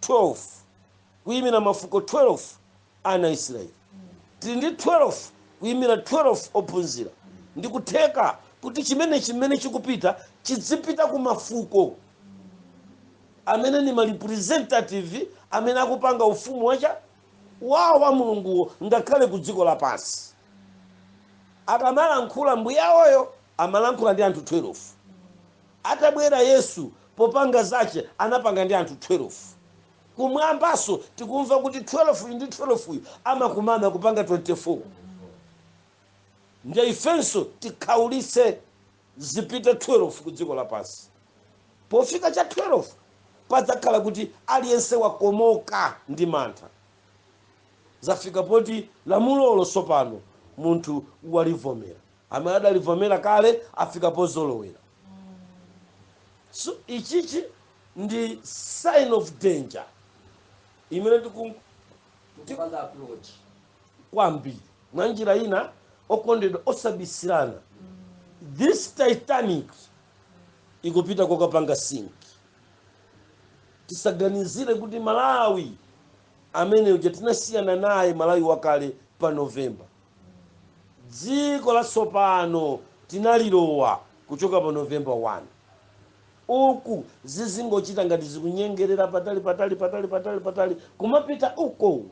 12 kuyimira mafuko 12 ana Israeli, tili ndi 12 kuyimira 12 ophunzira. Ndikutheka kuti chimene chikupita chidzipita ku mafuko amene ni representative amene akupanga ufumu wawo wa Mulunguwo ngakhale ku dziko lapansi. Akamalankhula mbuyawoyo amalankhula ndi anthu 12. Atabwera Yesu popanga zache anapanga ndi anthu 12. Kumwambaso tikumva kuti 12 ndi 12 amakumana kupanga 24. Ndiye ifenso tikhaulise zipite 12 ku dziko lapansi. Pofika cha 12 padzakhala kuti aliyense wakomoka ndi mantha. Zafika poti lamulolo sopano munthu walivomera, amene adalivomera kale afika pozolowera. So ichichi ndi sign of danger imene tikupanga approach kwambiri mwa njira ina okondedwa osabisirana. This Titanic ikupita kokapanga sink. Tisaganizire kuti Malawi amene uja tinasiyana naye Malawi wakale pa November, dziko la sopano tinalilowa kuchoka pa November 1. Uku zizingochita ngati zikunyengerera patali kumapita uko.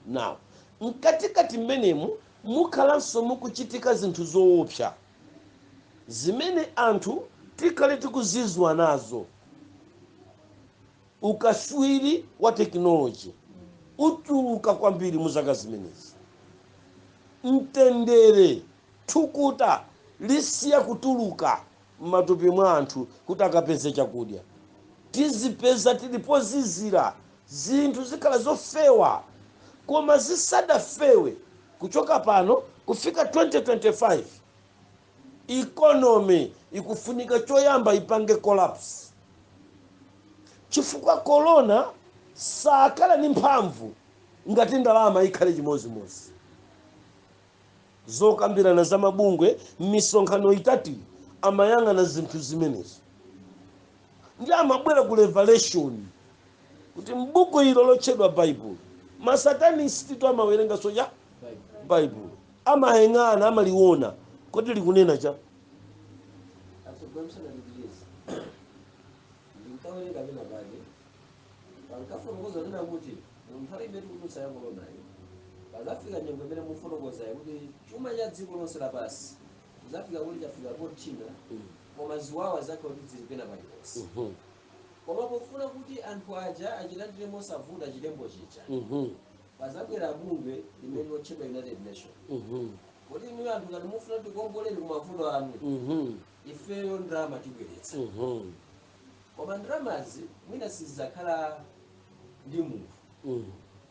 Now mkatikati mmenemu mukhalanso mukuchitika zinthu zoopsa zimene anthu tikhale tikuzizwa nazo. Ukaswiri wa teknoloji utuluka kwambiri muzaka zimenezi. Mtendere thukuta lisiya kutuluka m'matupi mwa anthu kuti akapeze chakudya. Tizipeza tilipozizira zinthu zikhala zofewa, koma zisadafewe kuchoka pano kufika 2025 economy ikufunika choyamba ipange collapse. Chifukwa corona sakhala ni mphamvu ngati ndalama ikhale chimozimozi. Zokambirana za mabungwe misonkhano itatu amayang'ana zinthu zimenezi. Ndi amabwera ku revelation kuti mbuku ilo lotchedwa Bible masatanisti to amawerenga soja Bible amaheng'ana amaliona kuti likunena cha pankafotokoza nena kuti munthu imetu kudutsa ya kolonayo pazafika nyengo imene mufotokozayo kuti chuma cha dziko lonse lapansi zafika kuti chafika pochina koma ziwawa zake kuti zilipena paliponse. Koma pofuna kuti anthu aja achilandire mosavuta chilembo chicha pazabwera bungwe limene lotchedwa United Nations. Kuti inu anthu ngati mufuna tikongoleni kumavuto anu ifeyo ndrama tibweretsa. Koma ndramazi mwina sizakhala ndi munthu,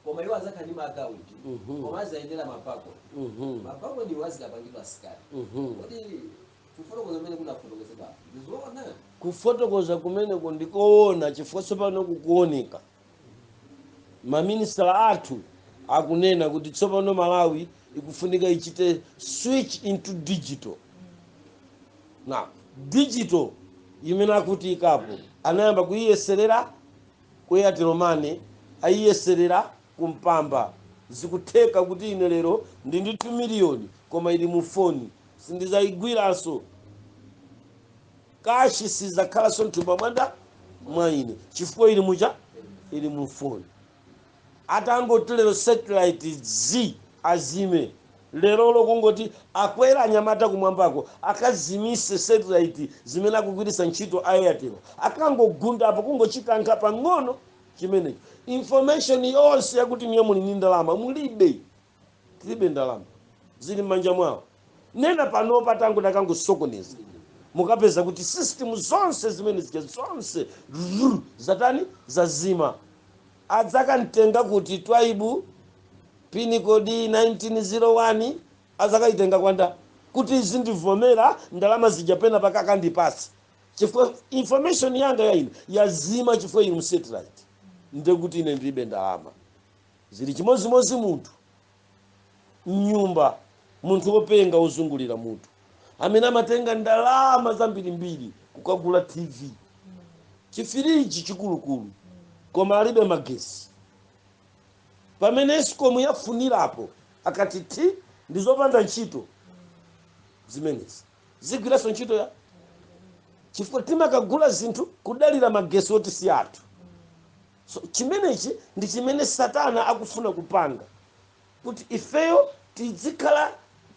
koma iwo azakhala ndi maakaundi, koma azayendera mapako. Mapako ndiwo azikapangidwa asikali. Kuti kufotokoza kumene kunafotokozedwa ndizoona. Kufotokoza kumeneko ndikoona chifukwa tsopano kukuoneka. Maministra athu akunena kuti tsopano Malawi ikufunika ichite switch into digital. Now digital imene akutikapo anayamba kuyiyeserera ku Airtel Money, ayiyeserera kumpamba. Zikutheka kuti ine lero ndi 2 miliyoni koma ili mu foni sindizayigwiranso. Kashi sizakhalanso mthumba mwanda mwa ine chifukwa ili mu foni. Atangoti lero satellite z azime lero lokungoti akwera anyamata kumwambako akazimise satellite zimene akugwiritsa ntchito Airtel akangogunda apo kungochikankha pang'ono chimenecho. Information yonse yakuti niye muli ndi ndalama mulibe, tilibe ndalama zili m'manja mwawo. Nena panopa tangu takangosokoneza mukapeza kuti system zonse zimene zike zonse zatani zazima. Adzakantenga kuti twaibu pin code 1901 adzakaitenga kwanda kuti zindivomera ndalama zijapena pakaka ndipasa chifukwa information yanga ya ine yazima chifukwa ili mu satellite. Ndekuti ine ndilibe ndalama zili chimozimozi munthu mnyumba, munthu wopenga uzungulira munthu amene amatenga ndalama zambirimbiri kukagula TV, chifiriji chikulukulu koma alibe magesi. Pamene Eskom yafunirapo akati ti ndizopanda ntchito zimenezi zigwiranso ntchito ya chifukwa timakagula zinthu kudalira magesi oti si athu. So chimenechi ndi chimene Satana akufuna kupanga kuti ifeyo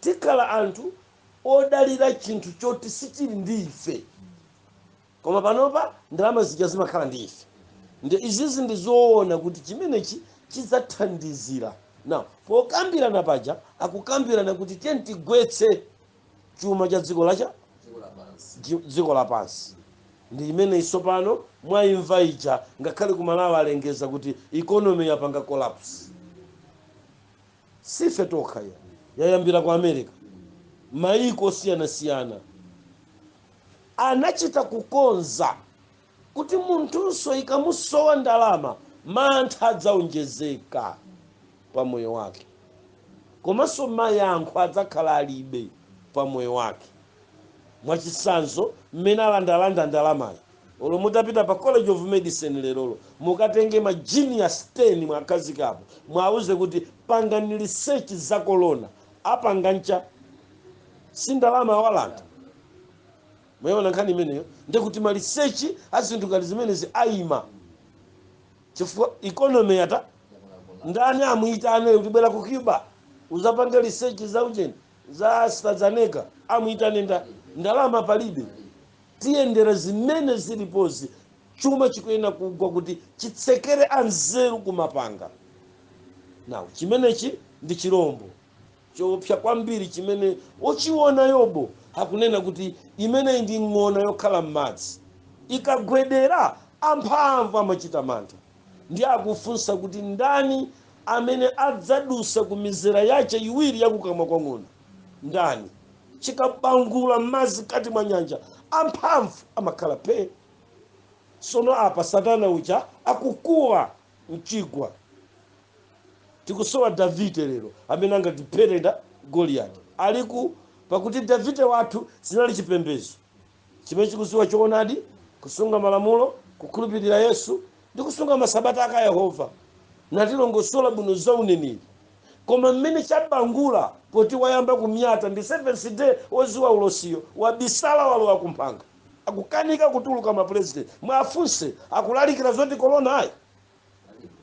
tikhala anthu odalira chinthu choti sichili ndi ife, koma panopa ndalama zija zimakhala ndi ife. Ndi izizi ndizoona kuti chimenechi chidzathandizira. Now pokambirana paja akukambirana kuti tiye tigwetse chuma cha dziko lapansi. Ndi imene isopano mwayimva ija ngakhale kumalawa alengeza kuti economy yapanga collapse. Sife tokha yayambira ku America, maiko osiyana anachita kukonza kuti munthunso ikamusowa ndalama mantha adzaonjezeka pa moyo wake, komanso mayankho adzakhala alibe pa moyo wake. Mwachisanzo mmene alandalanda ndalamayi olo mutapita pa College of Medicine lerolo mukatenge ma genius 10 mwakazikapo mwauze kuti pangani research za corona apanga ncha si ndalama walanda. Mwaona nkhani imeneyo ndekuti ma research azinthu kali zimenezi aima chifukwa economy yata ndani amuitane utibwera ku Cuba uzapanga research za ujeni za AstraZeneca amuitane ndalama palibe. Tiyendera zimene zilipozi chuma chikuyenera kugwa kuti chitsekere anzeru kumapanga. Now chimenechi ndi chirombo chopsa kwambiri chimene ochiona Yobo akunena kuti imene ndi ng'ona yokhala m'madzi ikagwedera amphamvu amachita mantha. Ndi akufunsa kuti ndani amene adzadusa ku mizera yace iwiri yakukamwa kwa ng'ona. Ndani chikabangula m'madzi kati mwa nyanja amphamvu amakhala pe. Sono apa Satana ucha akukuwa mchigwa. Tikusowa Davide lero amene angatipherera Goliath aliku pakuti Davide wathu zinali chipembedzo chimene chikuziwa choonadi, kusunga malamulo, kukhulupirira Yesu ndi kusunga masabata aka Yehova natilongosola bwino za uneneri. Koma mmene chabangula poti wayamba kumyata ndi 7th day oziwa ulosiyo wabisala walowa kumphanga akukanika kutuluka ma president mwafunse akulalikira zoti corona ayi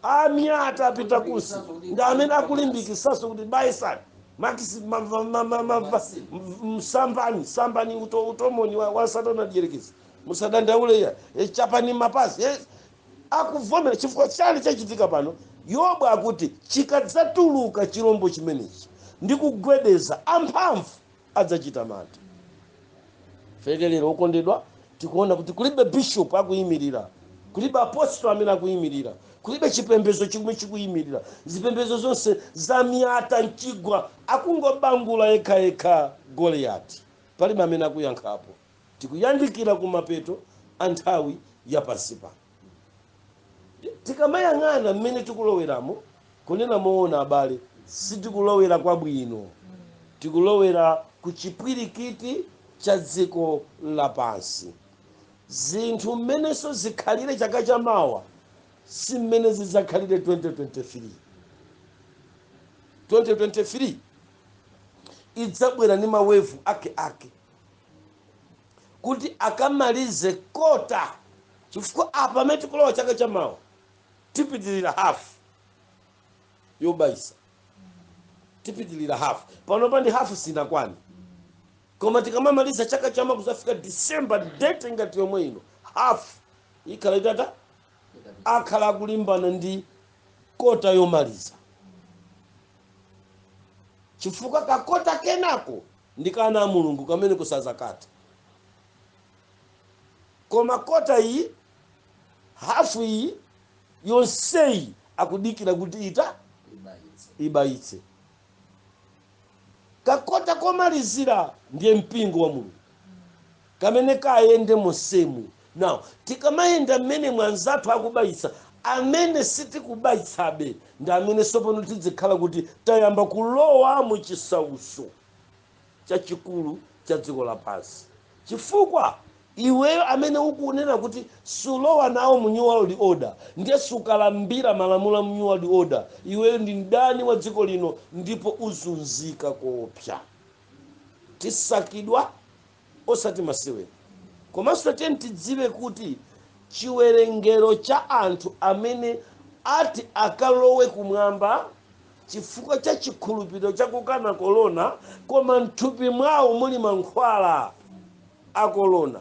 amyata apita kusi ndi amene akulimbikisaso kuti baisani makisi sambani utomoni wa Satana dierekeza musadandaule ya chapani mapazi akuvomera chifukwa chali chachitika pano. Yobu akuti chikadzatuluka chirombo chimenechi ndi kugwedeza amphamvu adzachita mantha. Fekelero ukondedwa tikuona kuti kulibe bishop akuyimirira, kulibe apostle amene akuyimirira, kulibe chipembedzo chimwe chikuyimirira. Zipembedzo zonse zamyata mchigwa akungobangula yekha Goliath. Palibe amene akuyankhapo. Tikuyandikira kumapeto anthawi yapansi pano. Tikamayang'ana mmene tikuloweramo kunena moona abale sitikulowera kwabwino, tikulowera ku chipwirikiti cha dziko lapansi. zinthu mmeneso zikhalire chaka chamawa si mmene zidzakhalire 2023. 2023 idzabwera ni mawevu ake kuti akamalize kota, chifukwa apa amene kulowa chaka chamawa tipitilira hafu yobayisa, tipitilira hafu pano pandi hafu sinakwani, koma tikamamaliza chaka chamawa kuzafika December date ngati yomwe ino hafu ikhala itata akhala kulimbana ndi kota yomaliza, chifukwa kakota kenako ndikana a Mulungu kamene kusazakata, koma kota iyi hafu iyi yonseyi akudikira kuti ibayitse. Kakota komalizira ndiye mpingo wa Mulungu kamene kayende mosemu. Now tikamayenda mmene mwanzathu akubayitsa, amene sitikubayitsabe ndi amene sopano tizikhala kuti tayamba kulowa mu chisauso chachikulu cha dziko lapansi, chifukwa iweyo amene ukunena kuti sulowa nawo mu New World Order ndiye sukalambira malamulo mu New World Order, iweyo ndi mdani wa dziko lino ndipo uzunzika koopsa. Tisakidwa osati masewera. Komanso tidziwe kuti chiwerengero cha anthu amene ati akalowe kumwamba chifukwa cha chikhulupiriro cha kukana kolona, koma mthupi mwawo muli mankhwala a kolona,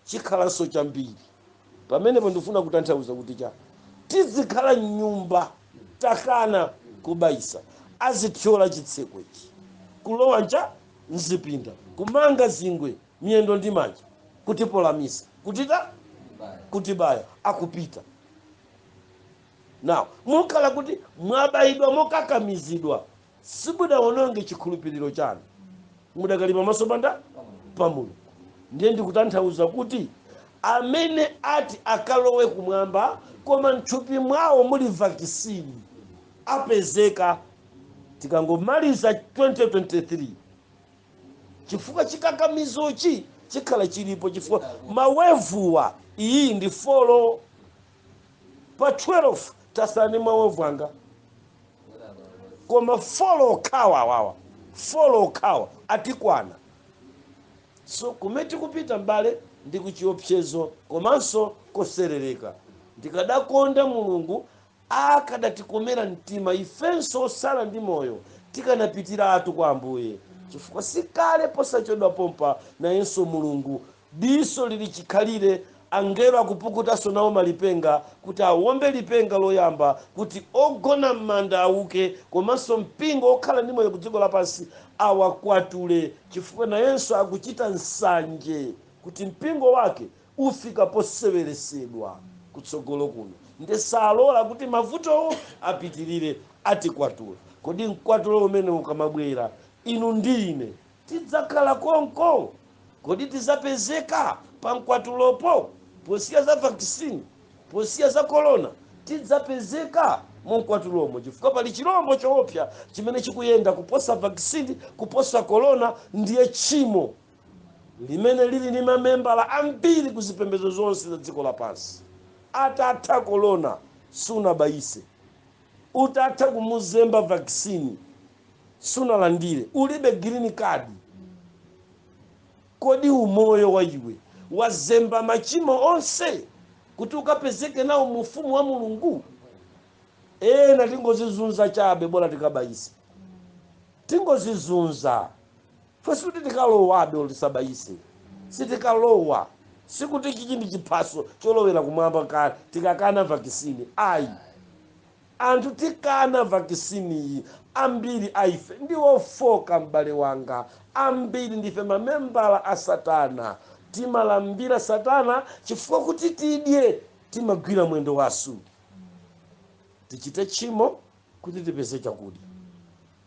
chikhalanso chambiri. Pamenepo ndifuna kutanthauza kuti tizikhala mnyumba takana kubayisa, azithyola chitseko ichi, kulowa nja mzipinda, kumanga zingwe miyendo ndi manja, kutipolamisa, kutibaya akupita. Now mukhala kuti mwabayidwa mokakamizidwa, simudaononge chikhulupiriro chanu, mudakali pamaso pa Mulungu. Ndiye ndikutanthauza kuti amene ati akalowe kumwamba koma mthupi mwawo muli vakisini apezeka tikangomaliza 2023, chifukwa chikakamizochi chikhala chilipo, chifukwa mawevuwa iyi ndi folo pa 12 tasani mawevu anga, koma folo kawa atikwana. So kumeti kupita mbale ndi kuchiopsezo komanso koserereka. Ndikadakonda Mulungu akadatikomera mtima ifenso osala ndi moyo tikanapitira atu kwa Ambuye, chifukwa sikale posachodwa pompa nayenso Mulungu diso lili chikhalire angelo akupukutanso nawo malipenga kuti awombe lipenga loyamba kuti ogona m'manda auke, komanso mpingo okhala ndi moyo ku dziko lapansi awakwatule, chifukwa nayenso akuchita nsanje kuti mpingo wake ufika poseweresedwa kutsogolo kuno. Nde salola kuti mavutowo apitirire atikwatula. Kodi mkwatulo umene ukamabwera inu ndine tidzakhala konko? Kodi tidzapezeka pa mkwatulopo? Posiya za vaccine, posiya za corona, tidzapezeka mu mkwatulomo, chifukwa pali chirombo choopsa chimene chikuyenda kuposa vaccine, kuposa corona, ndiye tchimo limene lili ni mamembala ambiri kuzipembedzo zonse za dziko lapansi. Atatha corona sunabayise, utatha kumuzemba vaccine sunalandire, ulibe green card. Kodi umoyo wa iwe wazemba machimo onse kuti ukapezeke nawo mufumu wa Mulungu? Na tingozizunza chabe, bora tikabayise. Tingozizunza fesi kuti tikalowabe olisabayise, sitikalowa. Sikuti chichi ndi chiphaso cholowera kumwamba kale tikakana vakisini. Ayi, anthu tikana vakisini iyi ambiri aife ndiwo foka mbale wanga, ambiri ndife mamembala a Satana. Timalambira Satana chifukwa kuti tidye timagwira mwendo wasu, tichite tchimo kuti tipeze chakudya,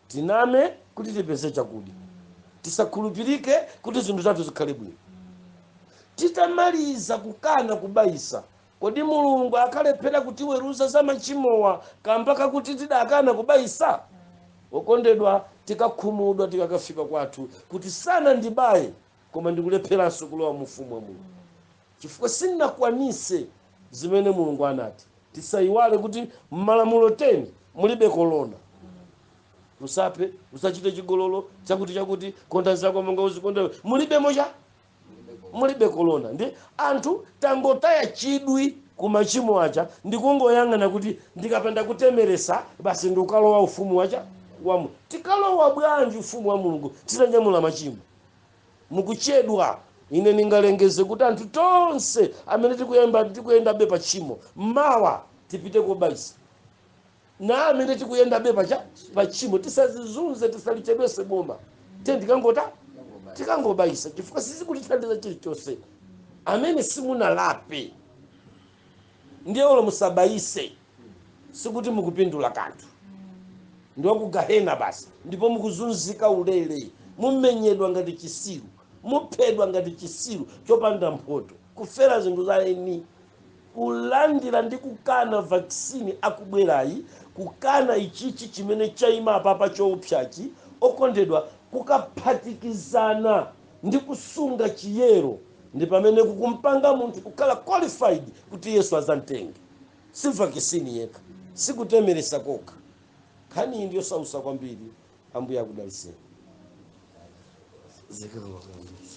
tiname kuti tipeze chakudya, tisakhulupirike kuti zinthu zathu zikhale bwino. Titamaliza kukana kubayisa, kodi Mulungu akalephera kutiweruza za machimowa kamba kuti tidakana kubayisa? Okondedwa, tikakhumudwa tikakafika kwathu kuti sana ndibaye koma ndikulepheranso kulowa mufumu wa Mulungu. chifukwa sinnakwanise zimene mulungu anati. Tisayiwale kuti m'Malamulo 10 mulibe kolona. Usape, usachite chigololo, chakuti konda zako monga uzikonda, mulibe moja, mulibe kolona. Ndi anthu tangotaya chidwi kumachimo acha, ndikungoyang'ana kuti ndikapanda kutemeresa basi ndikalowa ufumu wacha wamu. Tikalowa bwanji ufumu wa Mulungu titanyamula machimo? Mukuchedwa. Ine ningalengeze kuti anthu tonse amene tikuyenda be pa chimo mawa tipite kobaisa. Na amene tikuyenda be pa chimo tisazizunze, tisalichedwese boma. Tikangobaisa chifukwa sizikutithandiza chilichonse. Amene simunalape ndiye olo musabaise, sikuti mukupindula kanthu. Ndiwo kugahena basi, ndipo mukuzunzika ulele, mumenyedwa ngati chisiru, muphedwa ngati chisiru chopanda mphoto, kufera zinthu za eni, kulandira ndi kukana vaccine akubwerayi, kukana ichichi chimene chaima apapa choopsachi, okondedwa kukaphatikizana ndi kusunga chiyero, ndi pamene kukumpanga munthu kukhala qualified kuti Yesu azamtenge. Si vaccine yekha, sikutemeresa kokha. Khani ndiyo sausa kwambiri. Ambuye akudaliseni. Zikalo kwambiri.